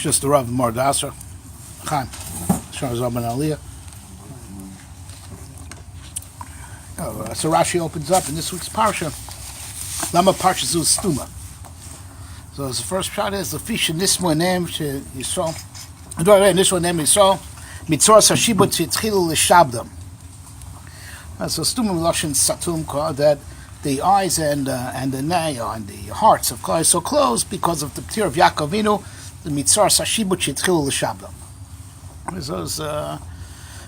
just the Rav Mordasser. Chaim. Shazar ben Aliyah. So Rashi opens up in this week's parsha. Lama parsha zu stuma. So the first shot is the fish in this one name Yisrael. This one name Yisrael. Mitzvah sashibut tzitchilu l'shabdam. So stuma lashon satum called that the eyes and the nail and the hearts of Klal are so close because of the tear of Yaakov Avinu. The mitzvah sashibut tzitchilu l'shabdam.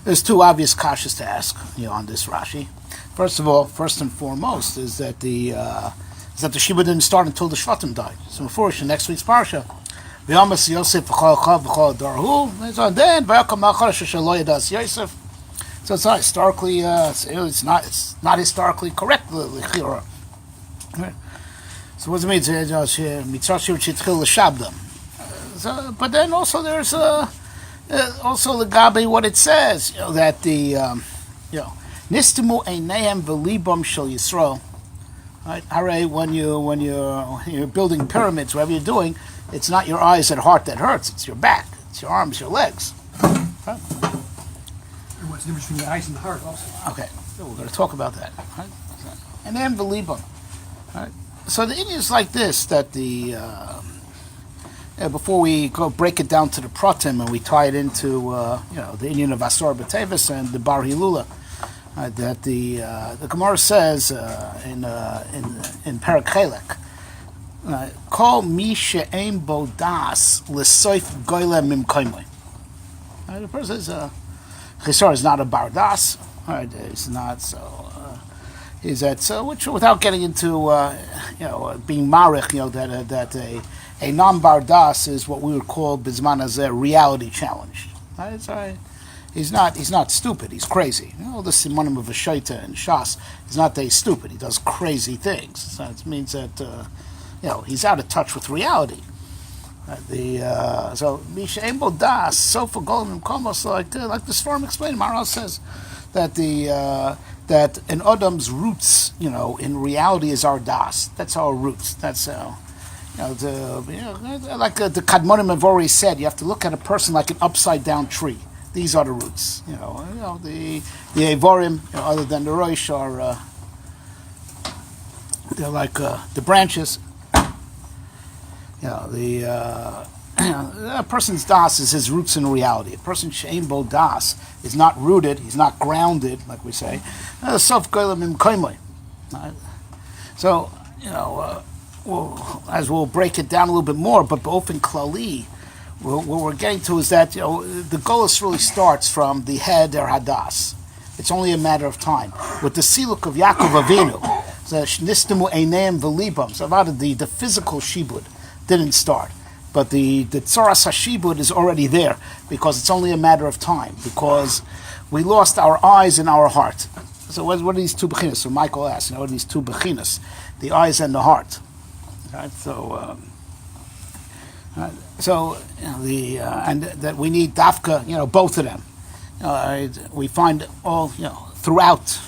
There's two obvious kashas to ask, on this Rashi. First of all, first and foremost, is that the Shibud didn't start until the Shvatim died. So before in next week's parsha, V'yamas Yosef v'chol chav v'chol darhu. So then v'yakam ma'achar sheshalo yadas Yosef. So it's not historically, it's not historically correct. Right? So what does it mean? Mitzvah shitchil l'shabdam. But then also there's also the Gabi, what it says, that the Nistimu einayim v'libam shel Yisrael. Right? Hare, when you're building pyramids, whatever you're doing, it's not your eyes and heart that hurts. It's your back, it's your arms, your legs. Right? And what's the difference between the eyes and the heart, also? Okay, so we're going to talk about that. Right? And then v'libam. Right? So the Indian is like this: that the before we go break it down to the pratim and we tie it into the Indian of Asor B'Tevis and the Bar Hilula. That the Gemara says in Perek Chelek, Kol mi she'ein bo das l'soif goyle mimkoimoi. The person says Chisar is not a bar das. Right, it's not so. Is that so? Which, without getting into being marich, that a non-bar das is what we would call bizman as a reality challenge. Right? So, he's not stupid. He's crazy. The simonim of a shaita and shas is not that he's stupid. He does crazy things. So it means that he's out of touch with reality. So misha embol das sofa golden komos like this form explained. Maharal says that that an Adam's roots, in reality is our das. That's our roots. That's like the Kadmonim have already said. You have to look at a person like an upside down tree. These are the roots. The Evorim, other than the Rosh, are they're like the branches. A person's das is his roots in reality. A person she'ein bo das is not rooted. He's not grounded, like we say. Sof goylem im koimoi. So as we'll break it down a little bit more, but both in klali. What we're getting to is that the golus really starts from the head or hadas. It's only a matter of time. With the siluk of Yaakov Avinu, the nistimu einayim v'libam. So about the physical shibud didn't start, but the tzoras hashibud is already there because it's only a matter of time because we lost our eyes and our heart. So what are these two bechinas? So Michael asked, what are these two bechinas? The eyes and the heart. Right? So. And that we need dafka, both of them. We find all, throughout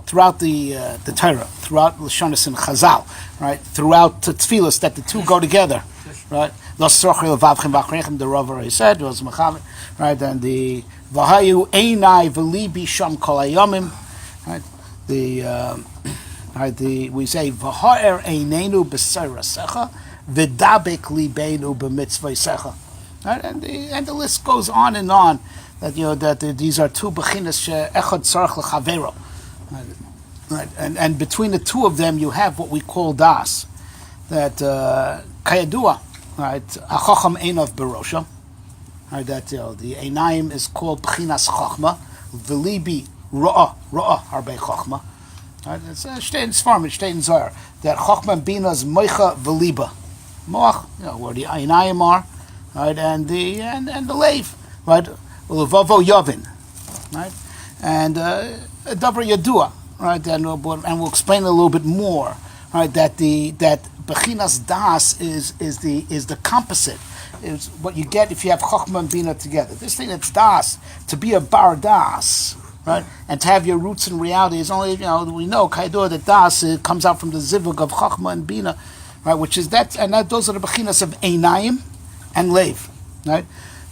the Torah, throughout Lashonis and Chazal, right? Throughout the Tfilas, that the two go together, right? The Rav already said, was Mechamed, right? And the Vahayu Einai V'libi Sham Kol Hayomim, right? We say V'ha'er Einenu B'Seirasecha. V'dabek libeinu b'mitzvaysecha, right? And the list goes on and on. That these are two bechinas she'echad tzarich l'chavero, right? And between the two of them, you have what we call das. That kayadua, right? Hachacham einav berosha, right? That the einayim is called bechinas chachma. V'libi ro'ah harbe chachma. Right? It's shtei in Sfarim, it's shtei in Zohar. That chachma and bina is moicha v'liba. Moach, where the einayim are, right, and the leiv, right, ulevavo yavin, right, and davar yadua, right, and we'll explain a little bit more, right, that bechinas das is the composite, is what you get if you have chachma and bina together. This thing that's das, to be a bar das, right, and to have your roots in reality is only, we know kaidur that das comes out from the zivug of chachma and bina. Right, which is that, and those are the bechinas of einayim, and Lev, right?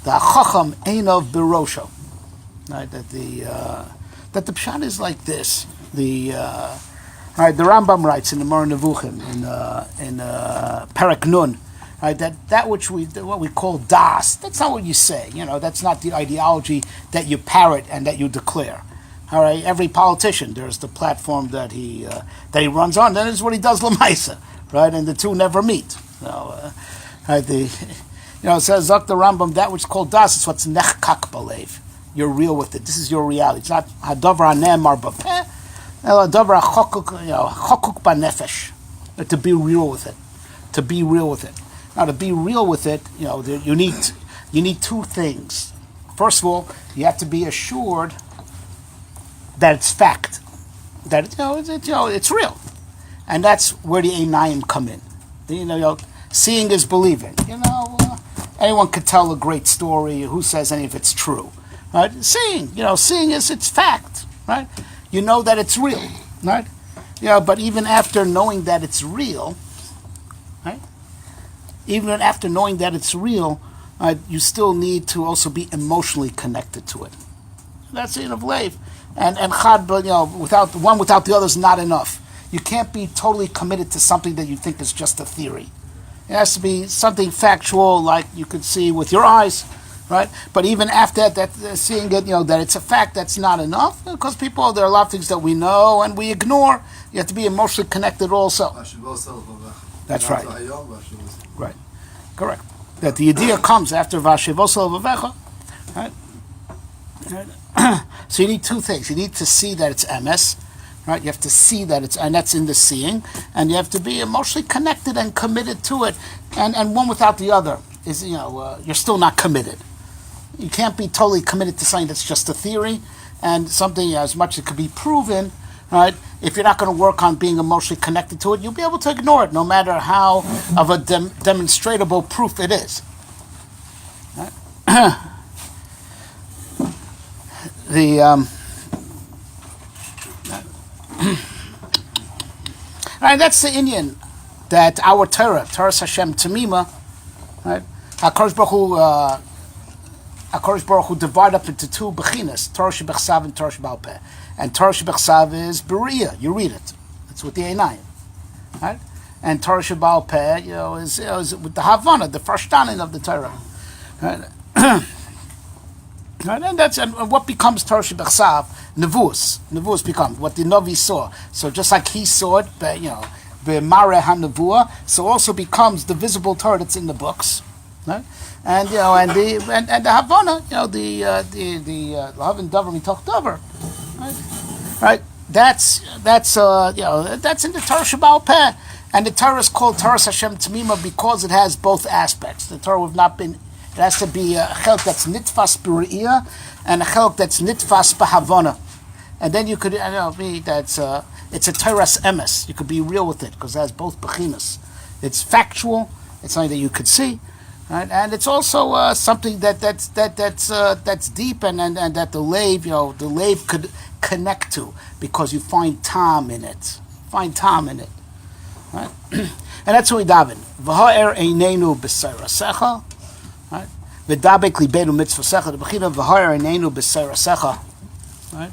The Chacham Einov Birosho, right? That the pshat is like this. All right, the Rambam writes in the Moreh Nevuchim in Perek Nun, right, that which what we call das, that's not what you say. That's not the ideology that you parrot and that you declare. All right, every politician, there's the platform that he runs on. That is what he does lemaisa, right? And the two never meet. Right, it says Zok the Rambam, that which is called das is what's nechkak balev. You're real with it. This is your reality. It's not hadavar hanemar b'peh, ela hadavar chokuk banefesh. To be real with it. To be real with it. Now, to be real with it, you need two things. First of all, you have to be assured that it's fact, that it's real, and that's where the einayim come in. Seeing is believing. Anyone could tell a great story. Who says any of it's true? Right? Seeing is it's fact. Right? You know that it's real. Right? But even after knowing that it's real, right? Even after knowing that it's real, you still need to also be emotionally connected to it. That's the end of Lev. And chad, but without the other is not enough. You can't be totally committed to something that you think is just a theory. It has to be something factual, like you could see with your eyes, right? But even after that seeing it, that it's a fact, that's not enough, because there are a lot of things that we know and we ignore. You have to be emotionally connected also. That's right. Right. Correct. That the idea comes after Vashivosel Vavecha, right? So you need two things. You need to see that it's emes, right? You have to see that and that's in the seeing, and you have to be emotionally connected and committed to it. And one without the other is, you're still not committed. You can't be totally committed to something that's just a theory, and something as much as it could be proven, right? If you're not going to work on being emotionally connected to it, you'll be able to ignore it, no matter how of a demonstrable proof it is. Right? Right, that's the Indian that our Torah Hashem Tamima, right? HaKadosh Baruch Hu divide up into two bechinas, Torah Shebechsav and Torah Sheba'al Peh. And Torah Shebechsav is Beria, you read it. It's with the einayim, right? And Torah Sheba'al Peh, is with the Havana, the verstanden of the Torah. Right? And what becomes Torah Shebechsav? Nevuos. Nevuos becomes what the Navi saw. So just like he saw it, B'mareh HaNevuah, so also becomes the visible Torah that's in the books, right? And the Havana, the Lahavin Davar Mitoch Davar, right? That's in the Torah Sheba'al Peh, and the Torah is called Torah Hashem Tamima because it has both aspects. The Torah would not been. It has to be a chelk that's nitfas b're'iyah and a chelk that's nitfas b'havana. And then you could, it's a Torah's emes. You could be real with it because it has both bechinas. It's factual. It's something that you could see, right? And it's also something that's deep and that the lave could connect to because you find tam in it. Right? And that's what we daven. V'ha'er einenu b'seirasecha. Right? V'dabek libenu mitzvasecha. The bechina v'ha'er einenu b'seirasecha. Right?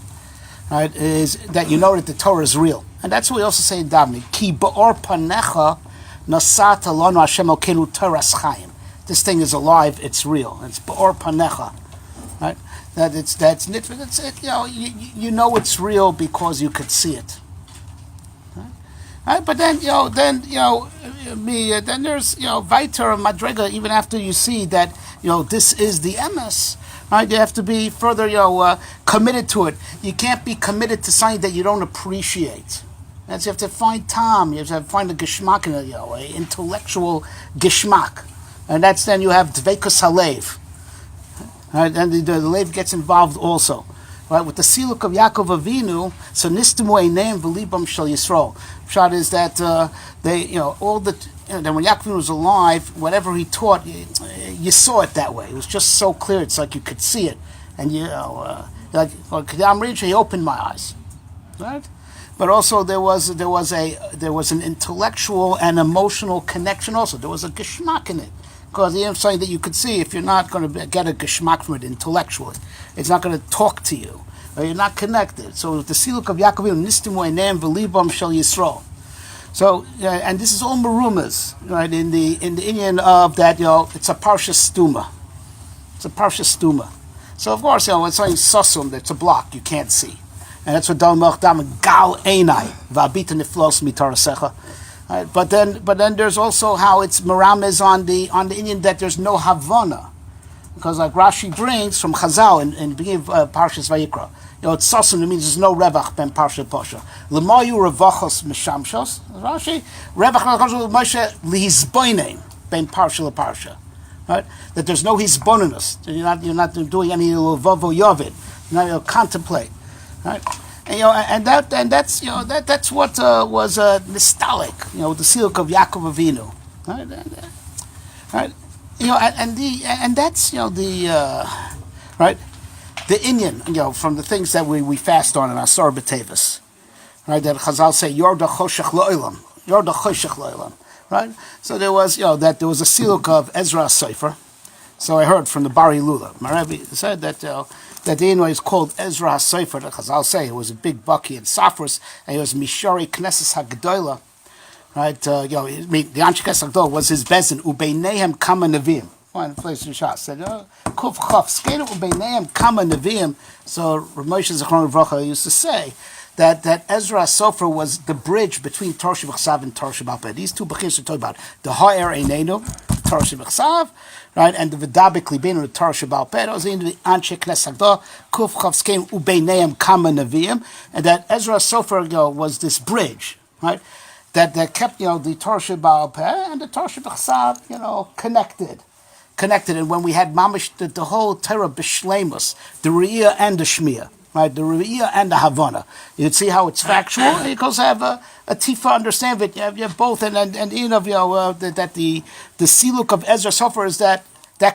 Right? Is that you know that the Torah is real. And that's what we also say in davening. Ki ba'or panecha nasata lanu Hashem Elokeinu Toras Chaim. This thing is alive. It's real. It's ba'or panecha. Right? You know it's real because you could see it. Right? But then then there's Viter Madrega. Even after you see that this is the emes, right? You have to be further committed to it. You can't be committed to something that you don't appreciate. And so you have to find tam. You have to find a geshmak in it, a intellectual geshmak, and that's then you have dveikus halev. Right? And the lev gets involved also. Right, with the siluk of Yaakov Avinu, so nistimu eineim v'libam shel Yisrael. Pshat is that all the then when Yaakov Avinu was alive, whatever he taught, you saw it that way. It was just so clear. It's like you could see it, and like Kedam Rincha, he opened my eyes, right? But also there was an intellectual and emotional connection. Also, there was a geshmak in it because the Inyan is something that you could see if you're not going to get a geschmack from it intellectually. It's not going to talk to you. Or you're not connected. So the Siluk of Yaakov Avinu, Nistimu Eneim V'Libam Shel Yisrael. So, and this is all marumas, right? In the Inyan of that, it's a parsha stuma. It's a parsha stuma. So of course, when something's susum, that's a block you can't see, and that's what Dal Melch Dam Gal Einai Va'abita Niflos Mitarasecha. Right? But then there's also how it's marames on the Inyan that there's no havana, because like Rashi brings from Chazal in the beginning of Parshas Vayikra. It's susum, it means there's no revach ben parsha posha. L'mayu revachos mishamshos. Rashi revach Moshe lihizboinein ben parsha leparsha. Right? That there's no hisbonenus. You're not doing any levavo yovid. You're not contemplate. Right? And that's what was nostalgic. The silk of Yaakov Avinu. Right? Right? And that's right. The Inyan, from the things that we fast on in Asar B'Tevis, right? That Chazal say, Yorda Choshech Lo'olam, Yorda Choshech Lo'olam, right? So there was, that there was a siluk of Ezra Sefer. So I heard from the Bari Lula, my Rebbe said that that the Inyan is called Ezra Sefer. That Chazal say it was a big bucky in Safras, and he was Mishari Knesses HaGedola, right? The Anshe Knesses HaGedola was his bezin, Ubeinehem Kama Neviim. One place in Shas said, Kuf Chaf, Skeda Ubeineim Kama Neviim. So Rav Moshe Zichron Livracha used to say that Ezra Sofer was the bridge between Torah Shebechsav and Torah Sheba'al Peh. These two bechins are talking about the Ha'er Einenu, Torah Shebechsav, right, and the V'dabek Libenu, the Torah Sheba'al Peh. Those are the Anshe Knesses HaGedolah, Kuf Chaf, Skeda Ubeineim Kama Neviim, and that Ezra Sofer was this bridge, right, that kept the Torah Sheba'al Peh and the Torah Shebechsav, connected, and when we had mamish the whole Torah b'shleimus, the Re'iyah and the Shmiya, right, the Re'iyah and the Havana, you'd see how it's factual, and you also have a tifa understanding of it. You have both, and that the siluk of Ezra Sofer is that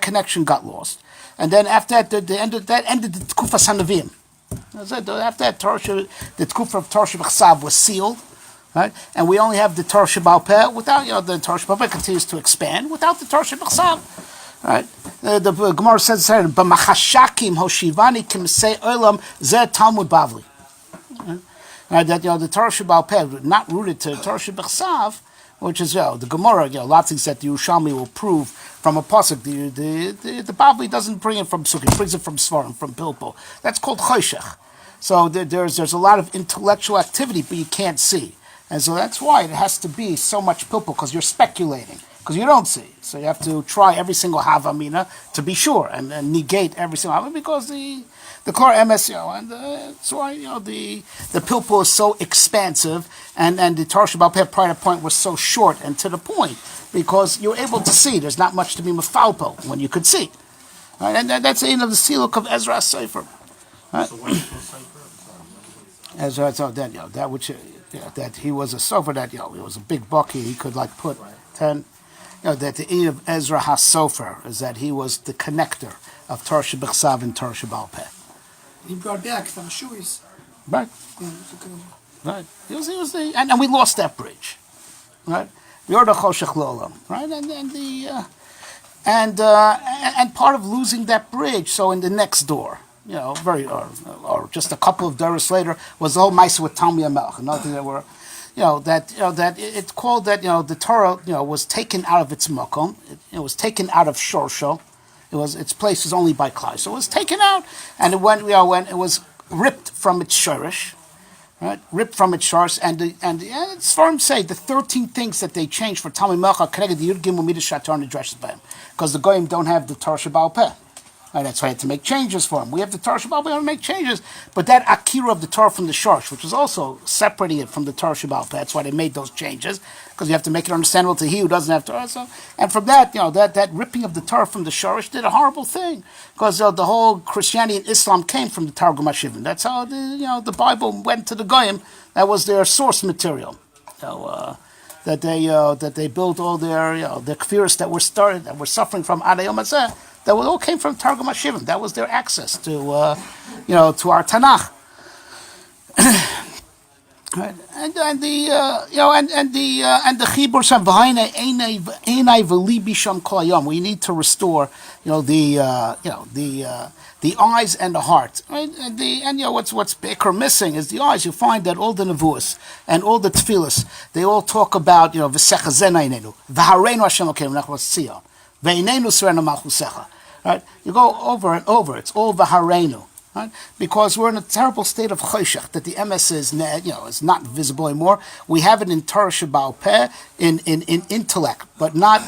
connection got lost, and then after that, ended the Tkufa Sanavim. After that, the Tkufa of Torah Shebechsav was sealed. Right, and we only have the Torah Sheba'al Peh. Without the Torah Sheba'al Peh continues to expand. Without the Torah Shebechsav, right? The Gemara says, "B'machashakim hoshivani kimsei olam zeh Talmud Bavli." Right, that the Torah Sheba'al Peh not rooted to the Torah Shebechsav, which is the Gemara. Lots of things that the Yerushalmi will prove from a pasuk. The Bavli doesn't bring it from Sukkot; it brings it from Svarim, from Pilpul. That's called Choshech. So there's a lot of intellectual activity, but you can't see. And so that's why it has to be so much pilpul, because you're speculating, because you don't see. So you have to try every single havamina to be sure, and negate every single havamina, because the Klar Emes, and that's why the pilpul is so expansive, and the Torah Sheba'al Peh prior point was so short and to the point, because you're able to see. There's not much to be mefalpo when you could see. Right? And that's the end of the siluk of Ezra Sefer. Right? Ezra, so then that which. That he was a sofer, that he was a big bucky, he could put 10. That the end of Ezra HaSofer is that he was the connector of Torah Shebechsav and Torah Sheba'al Peh. He brought back from Shuis. Right. Right. He was the, and we lost that bridge. Right. Yorda Choshech Lo'olam. Right. And part of losing that bridge, so in the next door, or just a couple of days later, was the whole Maisa with Talmi HaMelech. Another thing that were, that it's called that the Torah was taken out of its makom. It was taken out of Shorsho. Its place was only by Klai. So it was taken out, and it went when it was ripped from its shorish, right? Ripped from its shorish, and Sfarim say the 13 things that they changed for Talmi HaMelech are connected to Yud Gimel Midas Shatar and Dreshes by him, because the Goyim don't have the Torah Sheba'al Peh. And that's why I had to make changes for him. We have the Torah Sheba'al Peh, we have to make changes. But that Akira of the Torah from the Shorsh, which was also separating it from the Torah Sheba'al Peh, that's why they made those changes, because you have to make it understandable to he who doesn't have Torah. So, and from that, that ripping of the Torah from the Shorsh did a horrible thing, because the whole Christianity and Islam came from the Targum HaShivim. That's how the Bible went to the Goyim. That was their source material. That they built all their kfiros that were suffering from Adei Yom Hazeh. That all came from Targum HaShivim. That was their access to our Tanakh. Right. And the chibur sham v'hainei einai v'libi sham kol hayom. We need to restore, the eyes and the heart. Right? And what's bigger missing is the eyes. You find that all the nevuos and all the tefillas, they all talk about v'secha zeneinenu v'hareinu Hashem Elokeinu nechvas Tzion v'einenu serenu malchusecha. Right? You go over and over. It's all v'hareinu. Right? Because we're in a terrible state of choshech, that the MS is not visible anymore. We have it in Torah Sheba'al Peh, in intellect, but not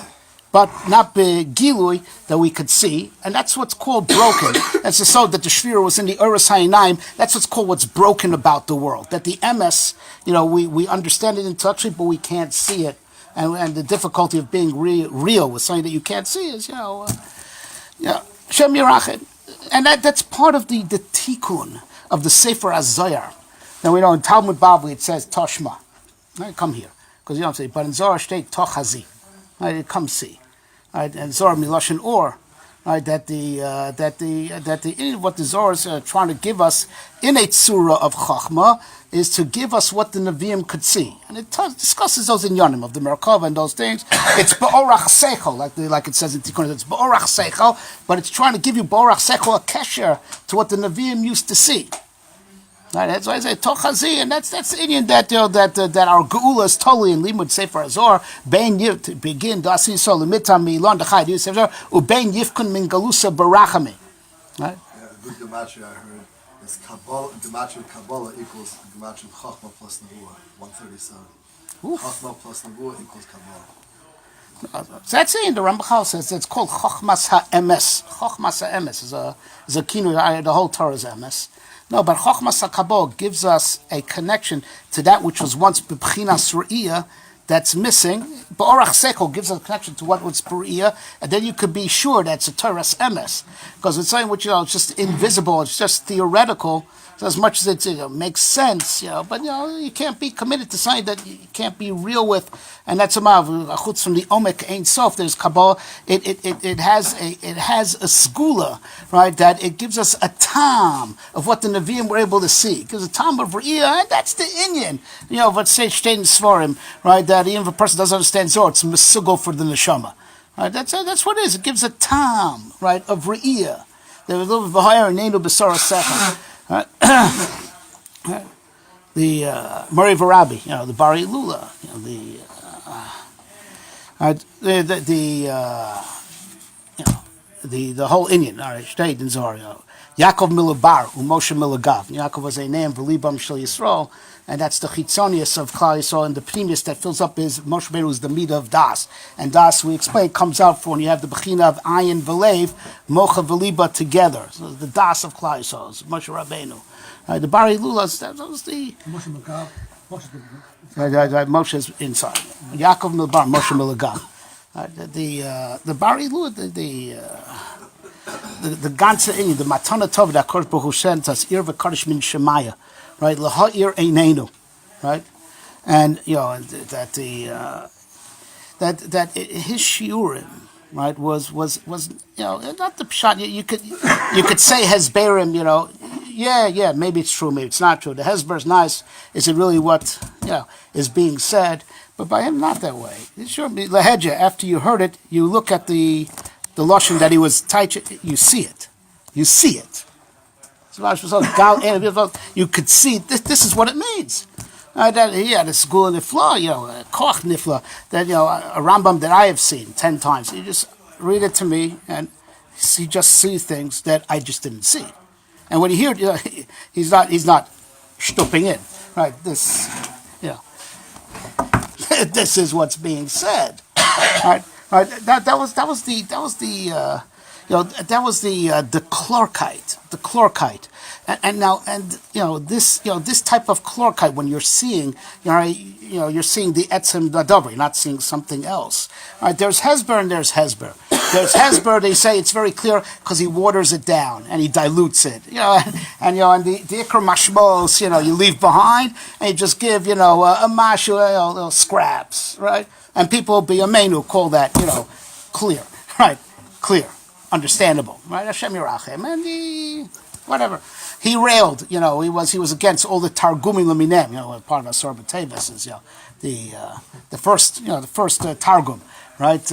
begilui that we could see, and that's what's called broken. That's so that the shvira was in the Uras Hayinayim. That's what's called what's broken about the world. That the MS, we understand it intellectually, but we can't see it, and the difficulty of being real with something that you can't see is Shem Yerachim. And that's part of the tikkun of the Sefer HaZohar. Now we know in Talmud Bavli it says Toshma. Right, come here, because you don't say. But in Zohar state Tochazi. Right, come see. Right, and Zohar Miloshin Or. Right, what the Zohar is trying to give us in a tzura of Chachma is to give us what the Nevi'im could see, and it discusses those in Yonim of the Merkava and those things. It's Ba'orach Seichel, like it says in Tikkun. It's Ba'orach Seichel, but it's trying to give you Ba'orach Seichel a kesher to what the Nevi'im used to see. Right, that's why I say Tochazi, and that's the Indian that our Geula is totally in Limud Sefer HaZohar. Bein Yiv to begin Dasi Sol Mitam Milon Dechai Yiv Sefer Ubein Yivkun Min Galusa Barachami. Right. Yeah, a good gematria I heard is Kabbalah. Gematria Kabbalah equals gematria Chachma plus Nevuah, 137. Chachma plus Nevuah equals Kabbalah. So that's it. The Rambachal says it's called Chochmas HaEmes. Chochmas HaEmes is a kinu. The whole Torah is Emes. No, but Chochmas HaKabbalah gives us a connection to that which was once B'Bchinas Re'iyah that's missing. Ba'orach Seichel gives us a connection to what was Re'iyah, and then you could be sure that's a Torah's Emes. Because it's something which, it's just invisible, it's just theoretical, so as much as it makes sense, but you can't be committed to something that you can't be real with, and that's a chutz from the Omek Ein Sof. There's Kabbalah. It has a skula, right? That it gives us a tam of what the Nevi'im were able to see. It gives a tam of Re'iyah, and that's the Inyan. What say Shtein Svarim, right? That even if a person doesn't understand Zohar, it's mesugo for the neshama. Right? That's what it is. It gives a tam, right, of Re'iyah. There was a little b'hayar and neinu b'sara sechem. The Mori Varabi, the Bari Lula, the whole Indian, all right, Shteit and Zohar, Yaakov Milabar, Moshe Milagav. Yaakov was a name, V'libam Shel Yisrael, and that's the chitzonius of Klal Yisrael, and the pnimius that fills up his Moshe Rabbeinu is the midah of Das. And Das, we explained, comes out for when you have the bechina of Ayin V'lev, Mocha V'liba together. So the Das of Klal Yisrael is Moshe Rabbeinu. The Bari Lulas, that was the Moshe Milagav. Moshe's inside. Yaakov Milbar, Moshe Milagav. The Bari Lula, the ganze Inyan, the Matana Tov that Kodesh Baruch Hu sent us, Ir v'Kadosh min Shemaya, right? L'ha'ir einenu, right? And that his shiurim, right, was not the pshat. You could say hesberim, yeah, maybe it's true, maybe it's not true. The hesber is nice. Is it really what is being said? But by him, not that way. It sure be lahedja. After you heard it, you look at the lashon that he was tight. You see it. You see it. You could see this is what it means. That he had a school in the floor, koch nifla. That a Rambam that I have seen 10 times. You just read it to me, and you just see things that I just didn't see. And when you hear it, he's not stooping in, right? This, this is what's being said, right? Right. That was the chlorkite, and this type of chlorkite, when you're seeing, you're seeing the etzem davar, you're not seeing something else. Right? There's hesber and there's hesber. There's hesber. They say it's very clear because he waters it down and he dilutes it. And the ikar mashmos, you leave behind and you just give a mashu, little scraps, right? And people be a menu call that clear, right? Clear, understandable, right? Hashem Yerachem, and whatever. He railed, he was against all the Targumim Leminem, part of Asar B'Teves is, the first Targum, right?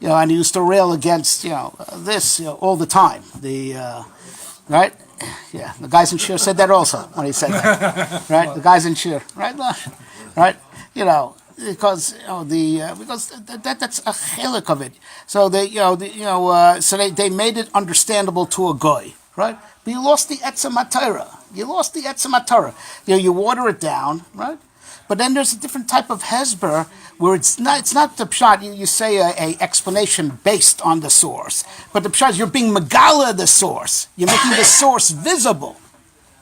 And he used to rail against, this, all the time. Right? Yeah, the guys in Shir said that also when he said that, right? The guys in Shir, right? Right? Because that's a chelik of it. So they made it understandable to a goy, right? But you lost the etzem HaTorah. You water it down, right? But then there's a different type of hesber where it's not the pshat. You say a explanation based on the source, but the pshat is you're being megala the source. You're making the source visible.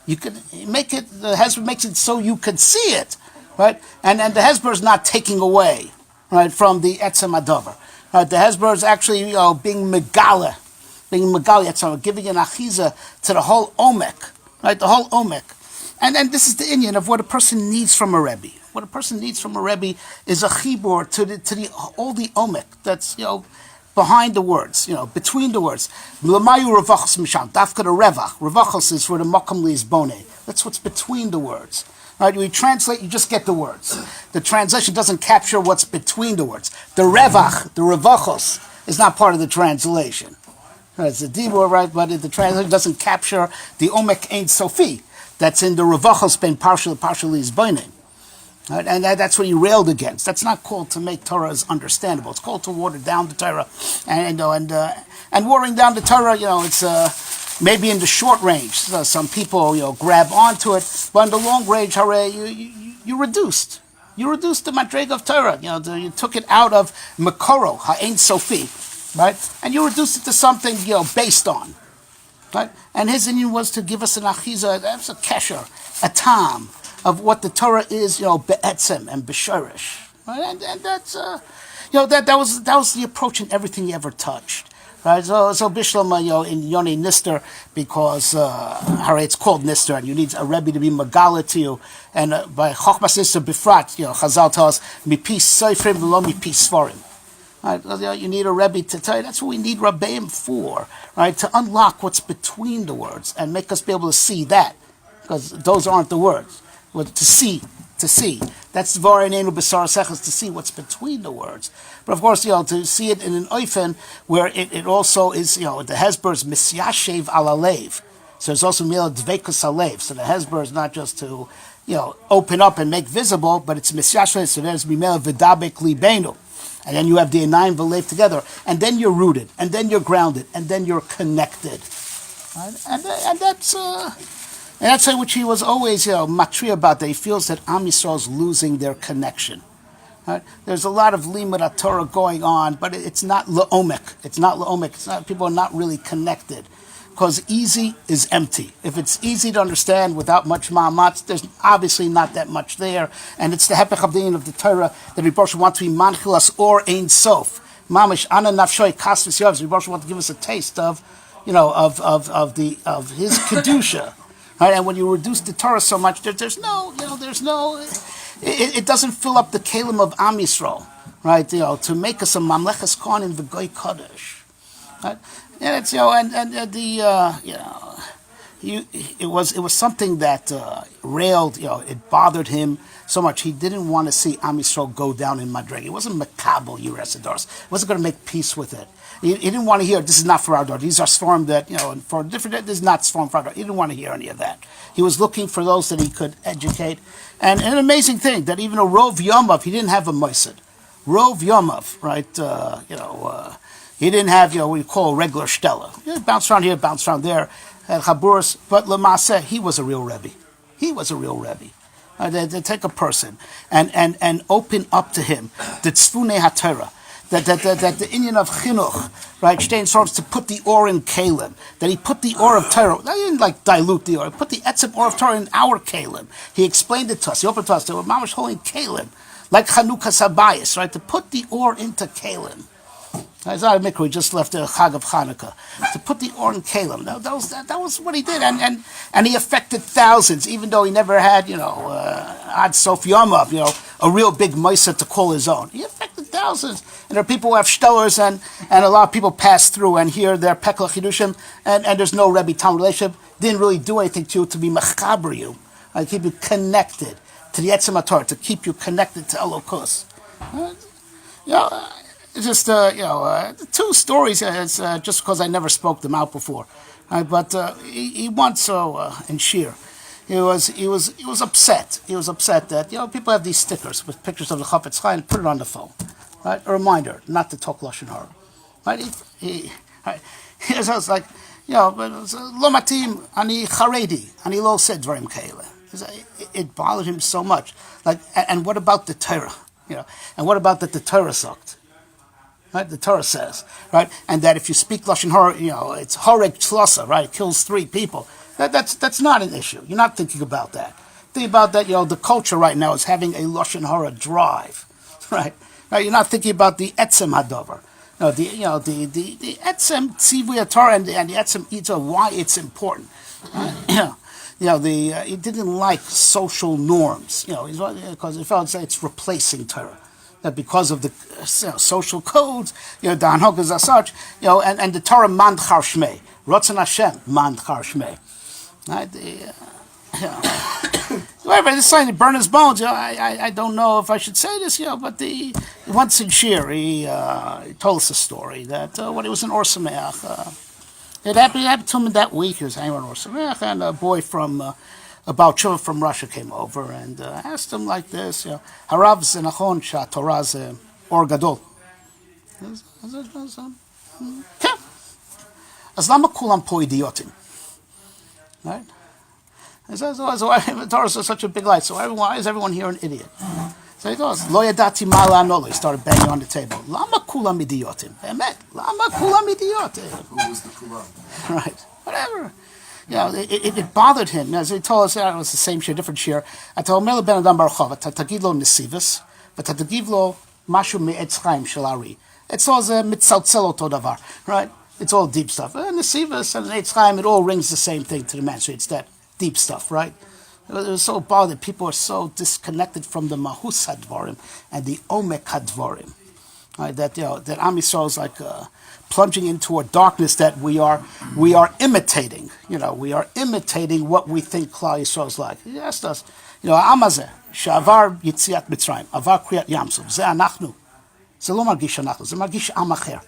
You can make it. The hesber makes it so you can see it, right? And the hesber is not taking away, right, from the etzem hadavar. Right? The hesber is actually being megala, giving an achiza to the whole omek, right? The whole omek. And this is the inyan of what a person needs from a Rebbe. What a person needs from a Rebbe is a chibur to all the omek that's behind the words, between the words. L'mayu revachos misham. Dafka the revach. Revachos is for the makam li's bone. That's what's between the words. Right? When you translate, you just get the words. The translation doesn't capture what's between the words. The revach, the revachos, is not part of the translation. Right? It's a dibur, right? But the translation doesn't capture the omek ein sofi. That's in the Revachos ben partially is binding. Right? And that's what he railed against. That's not called to make Torah as understandable. It's called to water down the Torah. And watering down the Torah, it's maybe in the short range. So some people, grab onto it. But in the long range, you reduced. You reduced the madrega of Torah. You took it out of Makoro, Ha'ein Sofi. Right? And you reduced it to something, based on. Right? And his inyan was to give us an achiza, that's a kesher, a tam of what the Torah is, be'etzem and b'shorish. Right? And that's, that was the approach in everything he ever touched. Right? So Bishlam, in Yoni Nister, because it's called Nister, and you need a Rebbe to be Megala to you. And by Chochmas Nister Bifrat, Chazal tells us, Mipis Seifrim v'lo mipis Sforim. Right? You need a Rebbe to tell you. That's what we need Rabbeim for, right? To unlock what's between the words and make us be able to see that, because those aren't the words. But to see. That's Dvar Einenu B'Sar Sechas, to see what's between the words. But of course, to see it in an oifen where it also is, the hesber is misyashev alalev. So it's also mila dvekus alev. So the hesber is not just to, open up and make visible, but it's misyashev. So there's mimela v'dabek libenu. And then you have the Einayim v'lev together, and then you're rooted, and then you're grounded, and then you're connected. Right? And that's which he was always matri about. That he feels that Am Yisrael is losing their connection. Right? There's a lot of limud Torah going on, but it's not le'omek. It's not. People are not really connected. Because easy is empty. If it's easy to understand without much ma'amatz, there's obviously not that much there. And it's the hepech havdin of the Torah that Rebbe Moshe wants to be manchilas or ein sof. Mamish ana nafshoy kas v'siyavs. Rebbe Moshe wants to give us a taste of his kedusha. Right? And when you reduce the Torah so much, it doesn't fill up the kelim of Am Yisrael, right? To make us a mamleches kohanim v'goy kodesh. Right? And it's it was something that railed. It bothered him so much. He didn't want to see Am Yisrael go down in madrega. It wasn't makabel Yeresidars. He wasn't going to make peace with it. He didn't want to hear, this is not for our door. These are swarm that, for different, this is not swarm for our door. He didn't want to hear any of that. He was looking for those that he could educate. And an amazing thing, that even a Rov Yomov, he didn't have a Moised. Rov Yomov, right, he didn't have, what we call a regular Stella. He bounced around here, bounced around there, had Chaburas, but Lamasa, he was a real Rebbe. He was a real Rebbe. They take a person and open up to him the Tzvunei HaTorah. That the inyan of chinuch, right, Stein starts to put the or in kalim. That he put the or of Torah. He didn't dilute the or. He put the etzim or of Torah in our kalim. He explained it to us. He opened to us. They were mamash holding kalim, like Chanukah Sabayis, right? To put the or into kalim. It's not a mikro. He just left the Chag of Hanukkah to put the or in kalim. That was what he did, and he affected thousands, even though he never had Ad Sof Yomov, a real big Mesa to call his own. He affected thousands. And there are people who have stellars, and a lot of people pass through and hear their Pekla Chidushim, and there's no Rebbe Talmud relationship. Didn't really do anything to you to be mechaber you, keep you connected to the Etzem HaTorah, to keep you connected to Elokus. It's just two stories. It's just because I never spoke them out before, but he once in Shir. He was upset. He was upset that people have these stickers with pictures of the Chafetz Chaim and put it on the phone, right? A reminder not to talk lashon hara, right? He was like, lo matim ani charedi ani lo said dvarim kaila. It bothered him so much. Like, and what about the Torah? And what about that the Torah sucked? Right? The Torah says, right, and that if you speak lashon hara, it's horeg tzlasa, right? It kills 3 people. That's not an issue. You're not thinking about that. Think about that. The culture right now is having a lashon hara drive, right? Now you're not thinking about the etzem hadavar. No, the etzem tzivui Torah and the etzem ita, why it's important. He didn't like social norms. Because he felt it's replacing Torah. That because of the social codes, the hanhogas as such, and the Torah man char shmei, Ratzon Hashem man char shmei. Right? Whoever decided to burn his bones, I don't know if I should say this, but once in Shir, he told us a story that when he was in Or Sameach, it happened to him that week. He was hanging on Or Sameach, and a boy from Baal Tshuva from Russia came over and asked him like this, Harav ze nachon she'atorah ze or gadol. As lama kulam po idiotim. Right? He says, so why the Torah is such a big light, so why is everyone here an idiot? So he goes, Lo yadati ma la'anolo. He started banging on the table. Lama kulam idiotim. Emet. Lama kulam idiotim. Who was the kulam? Right. Whatever. It bothered him. As he told us, it was the same shir, different shir. I told him, Ben Adam Baruch Chava, tatagid lo nesivus, but tatagid lo mashu me'etz chaim shel ari. It's all mitzaltzel oto davar, right? It's all deep stuff. And the Sivas and the Eitz Chaim, it all rings the same thing to the man. So it's that deep stuff, right? It was so bothered. People are so disconnected from the Mahus HaDvarim and the Omek HaDvarim. Right? That Am Yisrael is like plunging into a darkness that we are imitating. We are imitating what we think Klal Yisrael is like. He asked us, Amazeh, Shavar Yitziat Mitzrayim, Avar Kriyat Yamsuf, Ze Anachnu, Ze Lo Margish Anachnu, Ze Margish Am Acher.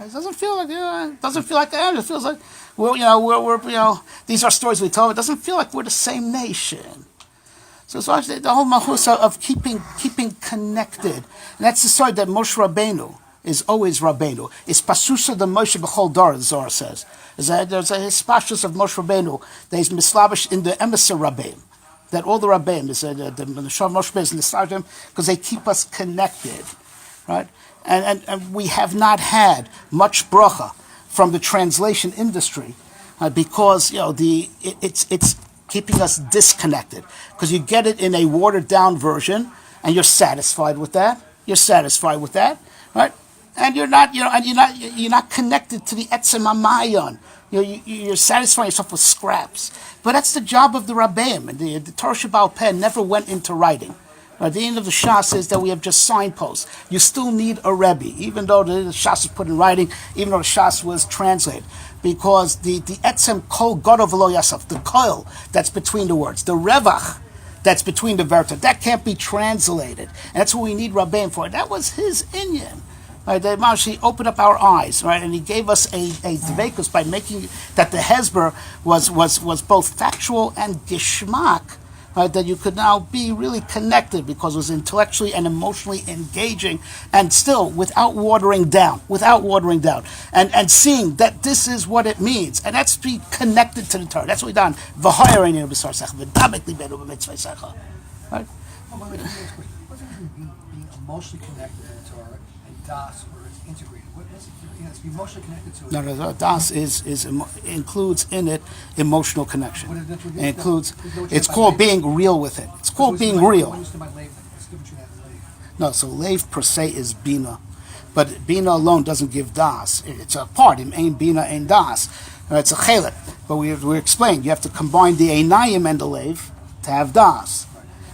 It doesn't feel like the end. It feels like we're these are stories we tell. It doesn't feel like we're the same nation. So it's actually the whole mahus of keeping connected, and that's the story that Moshe Rabbeinu is always Rabbeinu. It's pasusha the Moshe b'chol dar. The Zohar says there's a hispashus of Moshe Rabbeinu that is mislavish in the emissary Rabbeim. That all the Rabbeim is the Shav Moshe Rabbeinu is mislavish because they keep us connected, right? And we have not had much bracha from the translation industry because it's keeping us disconnected, because you get it in a watered down version and you're satisfied with that. Right? And you're not connected to the etzem hamayon. You're satisfying yourself with scraps. But that's the job of the Rabbeim. And the Torah Shebaal Peh never went into writing. At the end of the Shas is that we have just signposts. You still need a Rebbe, even though the Shas was put in writing, even though the Shas was translated. Because the etzem kol gadol v'lo yasaf, the koil that's between the words, the revach that's between the verta, that can't be translated. And that's what we need Rabbeim for. That was his inyan. Right? He opened up our eyes, right? And he gave us a dveikus by making that the Hezber was both factual and gishmak. Right, that you could now be really connected because it was intellectually and emotionally engaging, and still without watering down, and seeing that this is what it means, and that's to be connected to the Torah. That's what we done. Right? Being emotionally connected to the Torah and Das, where it's integrated. It's be emotionally connected to it. No. Das includes in it emotional connection. It includes. It's called being real with it. It's called being real. No, so leiv per se is bina, but bina alone doesn't give das. It's a part. Ein bina, ein das. It's a chelet. But we explained you have to combine the einayim and the leiv to have das,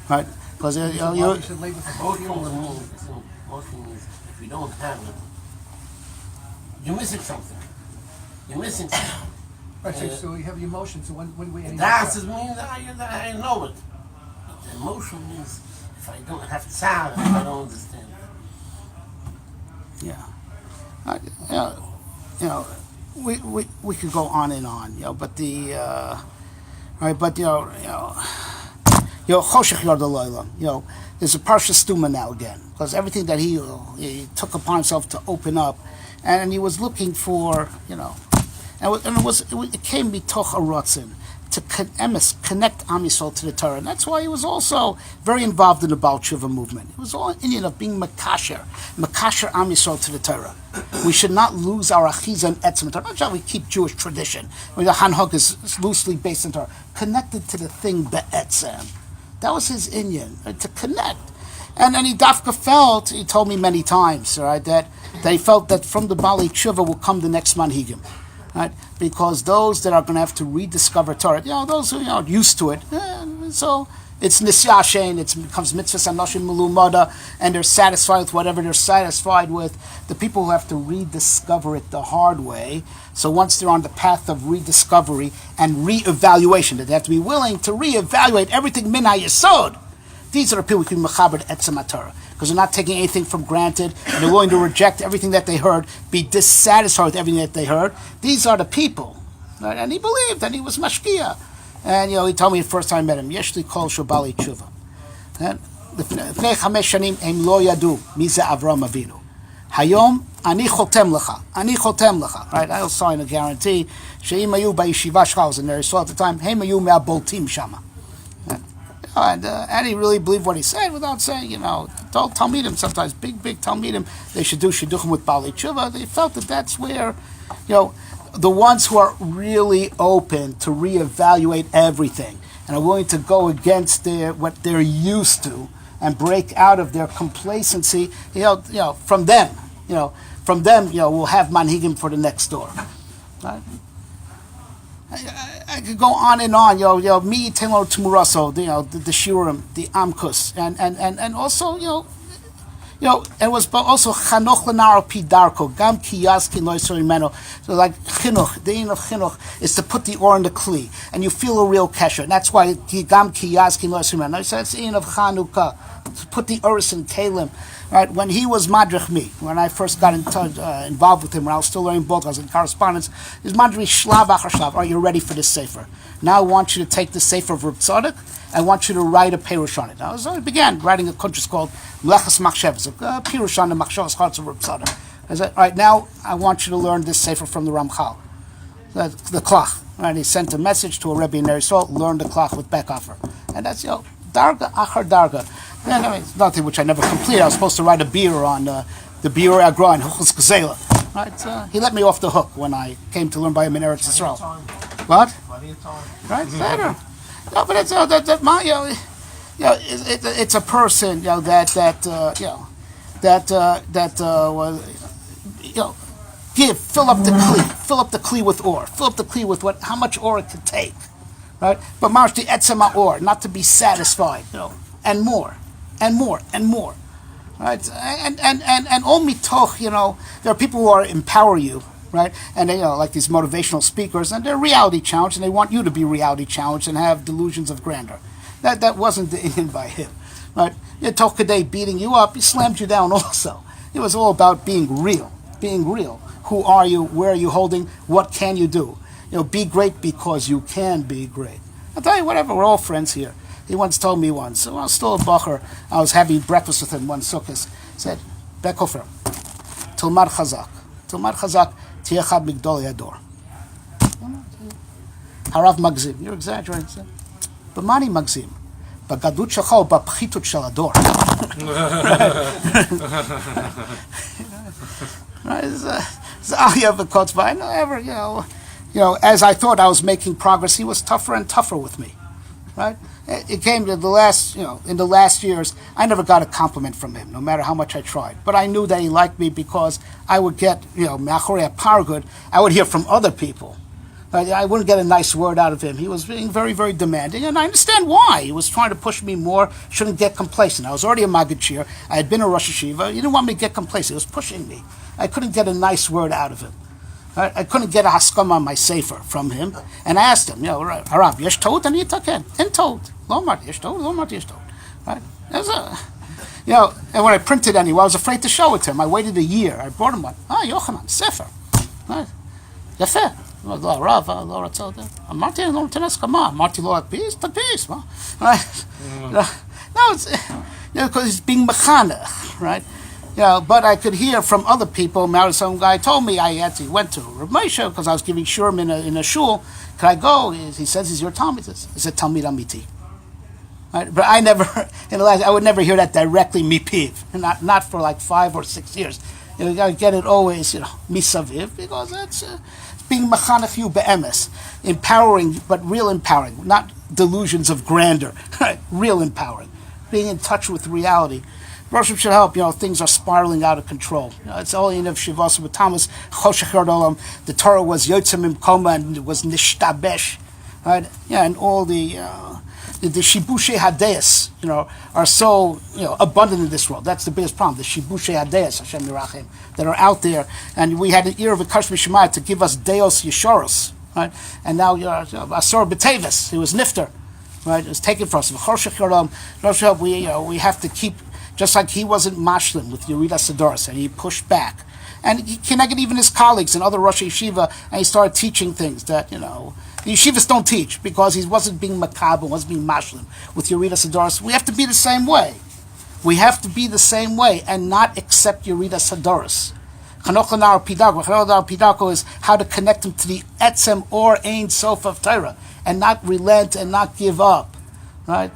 right? Because emotion means if you don't have it, you're missing something. You're missing something. Right, so you have your emotion, so when we... Das is means I know it. But the emotion means if I don't have tzar, if I don't understand. Yeah. We could go on and on, but right, but Choshech Yard Alayla, there's a Parsha Stuma now again, because everything that he took upon himself to open up, and he was looking for, it came mitoch a rotzin to connect Am Yisrael to the Torah, and that's why he was also very involved in the Baal Tshuva movement. It was all Indian of being makasher Am Yisrael to the Torah. We should not lose our achiza and etzem Torah. Not that we keep Jewish tradition. The Hanhok is loosely based on Torah, connected to the thing be'etzem. That was his Indian, to connect. And he dafka felt, he told me many times, right, that he felt that from the Bali Tshuva will come the next manhigim. Right? Because those that are going to have to rediscover Torah, those who are used to it, so it's nisyashen, it becomes mitzvahs anoshim melumada, and they're satisfied with whatever they're satisfied with. The people who have to rediscover it the hard way, so once they're on the path of rediscovery and reevaluation, that they have to be willing to reevaluate everything min hayesod. These are the people who can be mechaber etzem Torah, because they're not taking anything for granted, and they're willing to reject everything that they heard, be dissatisfied with everything that they heard. These are the people. Right? And he believed, and he was mashkia. And he told me the first time I met him, Yeshli kol shobali tshuva. L'fnei 5 shanim em lo yadu mi ze Avram Avinu. Hayom ani chotem lecha. Right? I'll sign a guarantee. She'im hayu ba'yeshiva shcha, I was in there, so at the time, hem hayu me'aboltim shama. And he really believed what he said without saying, told Talmidim sometimes, big Talmidim, they should do shidduchim with Bali Tshuva. They felt that that's where, the ones who are really open to reevaluate everything and are willing to go against what they're used to and break out of their complacency, from them, we'll have manhigim for the next door. Right? I could go on and on, me tenlo tumuraso, the shiurim, the amkus, and also, it was also chanoch lenaro pidarko, gam kiyaski loisorimeno. So like chinuch, the aim of chinuch is to put the ore in the kli, and you feel a real kesher. And that's why gam kiyaski loisorimeno. So that's the aim of Chanukah, to put the uris in kalim. Right, when he was madrich me, when I first got involved with him, when I was still learning book, I was in correspondence, he was madrich shlav achar shlav. Are you ready for this sefer? Now I want you to take the sefer of Reb Tzadok. I want you to write a perush on it. Now, I began writing a kuntres called Mlechas Machshavos, a perush on the Machshavos Charts of Reb Tzadok. I said, all right, now I want you to learn this sefer from the Ramchal, the Klach. Right, he sent a message to a Rebbe in Eretz, learn the Klach with Beckhofer. And that's, darga achar darga. And it's nothing which I never completed. I was supposed to write a beer on the Biur Agra and Huchos Gazela. Right, he let me off the hook when I came to learn by him in Eretz Yisrael. What? Right, better. No, but it's it's a person fill up the kli with ore, fill up the kli with how much ore it could take, right? But march the etzema ore, not to be satisfied, and more, right? And all mitoch, there are people who empower you. Right, and they, like these motivational speakers, and they're reality challenged, and they want you to be reality challenged and have delusions of grandeur. That wasn't the in by him, right? Toch Kadei beating you up, he slammed you down also. It was all about being real. Who are you? Where are you holding? What can you do? Be great because you can be great. I'll tell you whatever. We're all friends here. He once told me once. So I was still a bacher. I was having breakfast with him one sukkah. Said, Bekofer, Tilmad Chazak. Tiechad Migdol Yador. Harav Magzim. You're exaggerating. B'mani Magzim. B'gadut shachol b'pchitut shel Ador. Right? It's Aliyah v'kotzva. I never, as I thought I was making progress, he was tougher and tougher with me. Right? It came to the last, in the last years, I never got a compliment from him, no matter how much I tried. But I knew that he liked me because I would get, Machorei Pargud, I would hear from other people. I wouldn't get a nice word out of him. He was being very, very demanding, and I understand why. He was trying to push me more, shouldn't get complacent. I was already a Maggid Shir. I had been a Rosh Yeshiva. He didn't want me to get complacent. He was pushing me. I couldn't get a nice word out of him. I couldn't get a haskama on my sefer from him. And I asked him, Harav, yesh told? And he took in. In told. Lo marti yesh told, lo marti yesh told. Right? And when I printed anyway, I was afraid to show it to him. I waited a year. I brought him one. Yochanan, sefer. Right? Yafeh. לא הרב, לא רצה אותה. אמרתי, לא נותן הסכמה. אמרתי לו, תדפיס, מה? Right? No, it's, because he's being mechanech, right? But I could hear from other people. Some guy told me I actually went to Rav Moshe because I was giving shurim in a shul. Could I go? He says, he's your Talmud. He said, Talmid Amiti. Right? But I never, I would never hear that directly, mipiv. Not for like 5 or 6 years. You got to get it always, misaviv, because that's being machanech you be'emes, empowering, but real empowering, not delusions of grandeur, right? Real empowering, being in touch with reality. Rosh should help. Things are spiraling out of control. It's all in of Shivas with Thomas Choshech Olam. The Torah was Yotzem Imkoma and it was Nishtabesh, right? And all the Shibushei Hadeis, are so abundant in this world. That's the biggest problem. The Shibushei Hadeis, Hashem Yirachem, that are out there. And we had an ear of a Kash Mishmai to give us Deos Yeshoros, right? And now Asor B'Tevis, it was Nifter, right? It was taken from us. We have to keep, just like he wasn't mashlim with Yerida Sadoris, and he pushed back. And he connected even his colleagues and other Rosh Yeshiva, and he started teaching things that, the yeshivas don't teach because he wasn't being makabel, wasn't being mashlim with Yerida Sadoris. We have to be the same way. We have to be the same way and not accept Yerida Sadoris. Chanochanar Pidako is how to connect him to the etzem or ein sof of Torah and not relent and not give up. Right?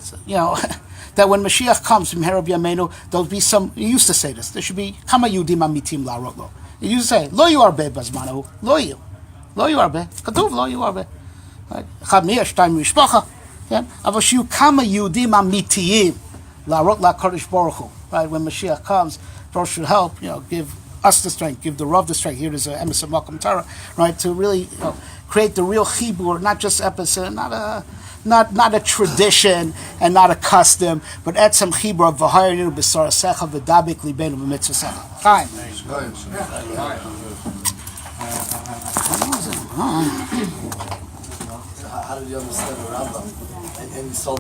That when Mashiach comes from Herab Yameinu, there'll be some. You used to say this. There should be Kama Yudim Amitim La'arot. You used to say Lo Yuarbe Bazmanahu, Lo Yuarbe, Katuv Lo Yuarbe. Chad Miyah Shtayim Mishpacha. Ava Shiu Kama Yudim Amitiyim La'arot LaKadosh Baruch Hu. Right, when Mashiach comes, Rosh should help. Give us the strength, give the Rav the strength. Here is a emes of Malcolm Torah, right, to really create the real chibur, not just episode, not a tradition and not a custom, but etzem chibur of v'hayinu b'sarasecha v'dabik libenu b'mitzvasecha. Chaim. How did you understand the Rambam? And he sold